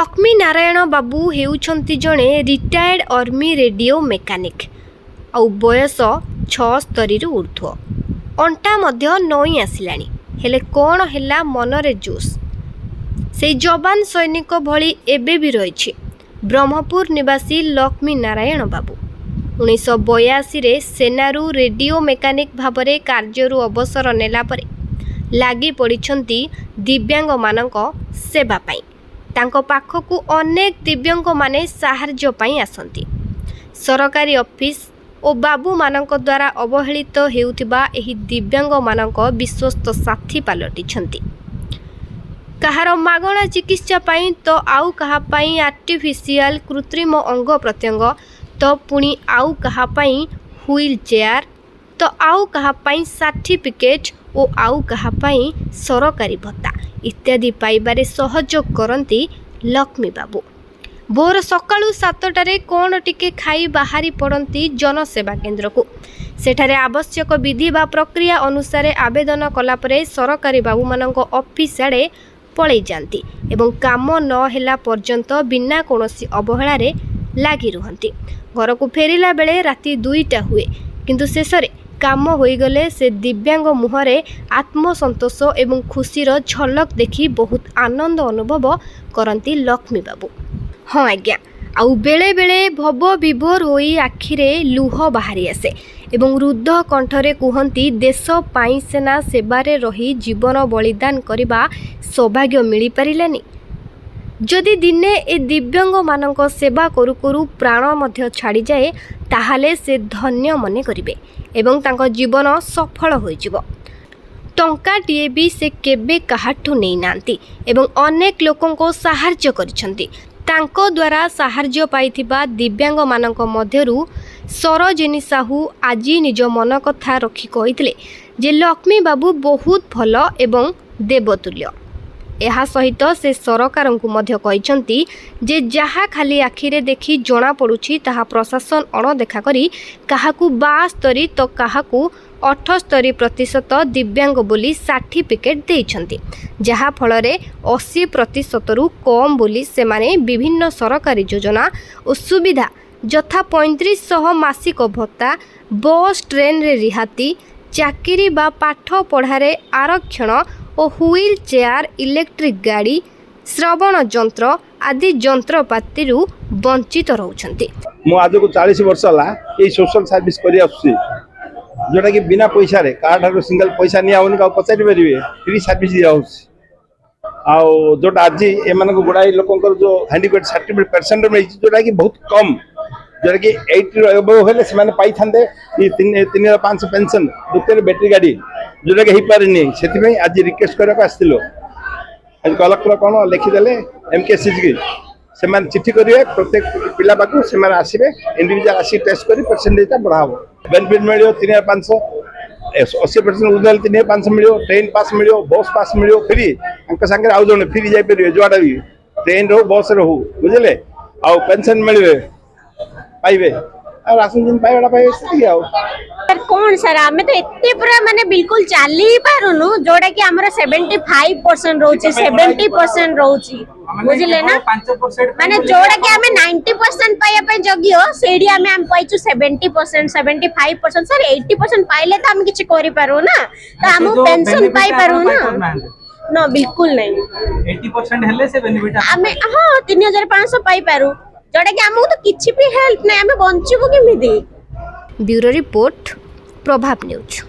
लक्ष्मी नारायण बाबू हेउछंती जणे retired army radio mechanic आउ बयस 76 रु ऊर्ध्व अंटा मध्य नई आसिलानी हेले कौन हैला मनरे जोश से जवान सैनिक भली एबे भी रही ब्रह्मपुर निवासी लक्ष्मी नारायण बाबू 1982 रे सेनारू रेडियो मेकानिक भाबरे कार्यरू अवसर नेला परे लागी पड़िछंती दिव्यांग मानक सेवा पाई तांको पाखकु अनेक दिव्यांग माने साहाय्य पाई आसंती सरकारी ऑफिस और बाबू मानक द्वारा अवहेलित हेउथिबा एही दिव्यांग मानक विश्वस्त साथी पालटिछंती कहार मागणा चिकित्सा पाई तो आउ कहा पाई आर्टिफिशियल कृत्रिम अंग प्रत्यंग तो पुणी आउ कहा पाई व्हील चेयर तो आउ कहा पाई सर्टिफिकेट और आउ कहा पाई सरकारी भत्ता इत्यादि पाइबारे सहयोग करती लक्ष्मी बाबू भोर सकाळु 7टारे कौन टिके खाई बाहरी पड़ती जनसेवा केन्द्र को सेठारे आवश्यक विधि बा प्रक्रिया अनुसार आवेदन कलापरे सरकारी बाबू मानक ऑफिस आड़े पलि जाती एवं काम न हेला पर्यंत बिना कोनोसी अवहेला लागी रुहंती घर को फेरिला बेले राति 2टा हुए किंतु शेषरे काम होईगले से दिव्यांग मुहरे आत्मसंतोष एवं खुशीर झलक देखी बहुत आनंद अनुभव करती लक्ष्मी बाबू। हाँ आज्ञा आउ बेले बेले भव विभोर होई आखिरे लुह बाहरी आसे एवं रुद्ध कंठरे कुहंती देश पाई सेना सेवारे रही जीवन बलिदान करिबा सौभाग्य मिली पारिलानी जदि दिने ए दिव्यांग मानक सेवा करू करू प्राण मध्य छाड़ी जाए ताहाले से धन्य मने करिवे एवं तांको जीवन सफल होइजिवो टंकाटिए भी से केबे काहाठू नहीं नांती एवं अनेक लोकों को साहाय्य करिसंती तांको द्वारा साहाय्य पाइथिबा दिव्यांग मानक मध्यरु सरोजिनी साहू आजी निज मन कथा रखी कहितले जे लक्ष्मी बाबू बहुत भल एवं देवतुल्य एहा सहित से सरकार को मध्य कहिसंती जे जहा खाली आखिरे देखी जना पड़ुछि ताहा प्रशासन अणदेखा करी काहाकू 72 तो काहाकू 78% दिव्यांग बोली सर्टिफिकेट देइछंती जहा फलरे 80% रु कम बोली से माने विभिन्न सरकारी योजना और सुविधा जथा 3500 मासिक भत्ता बस ट्रेन रे रिहाती चाकरी बा पाठ पढ़ारे आरक्षण और व्हील चेयर इलेक्ट्रिक गाड़ी श्रवण जंत्र आदि जंत्रपाति वंचित रहउछंती। मु आज को 40 वर्ष हला ए सोशल सर्विस करी आसी जोटा कि बिना पैसा रे कार्ड सिंगल पैसा निया होनी का पचारि परिवे फ्री सर्विस दिया होसी आ जोटा आज ए मानक गुडाई लोकंकर जो हैंडीकैप सर्टिफिकेट परसेंट में जोटा कि बहुत कम जोटा कि 80 एबव हेले से माने पाई थांदे ई 3500 पेंशन दुते बैटरी गाड़ी जोटा कि ही पारे नहीं सेति में आज रिक्वेस्ट करक आस्तिलो आज कलेक्टर कोन लिखि देले एमकेसीजी की से माने चिट्ठी करिवे प्रत्येक पिला बाकू से माने आसीबे इंडिविजुअल आसी टेस्ट करी परसेंटेज ता बढ़ावो बेनिफिट मिलियो 3500 80% उदल 3500 मिलियो ट्रेन पास मिलियो बस पास मिलियो फ्री अंक संगे आउ जने फ्री जाई परियो जोडा भी ट्रेन रो बस रो बुझले आ पेंशन मिलिवे पाइबे और राशन दिन पाइबा पाइबे से आउ सर कौन सर आमे तो एते पूरा माने बिल्कुल चाली ही पारुनु जोडा कि हमरा 75% रहउची 70% रहउची बुझले ना माने जोडा कि हमें 90% पाया पे जगियो सेडी हमें हम पाइछु 70% 75% सर 80% पाइले तो हम किछ करि पारो ना तो हम पेंशन पाई पारो ना न बिल्कुल नहीं 80% हेले से बेनिफिट हमें हां 3500 पाई पारो जोडा कि हमहु तो किछ भी हेल्प नै हमें बंचिबो केमिदी। ब्यूरो रिपोर्ट प्रभाव न्यूज।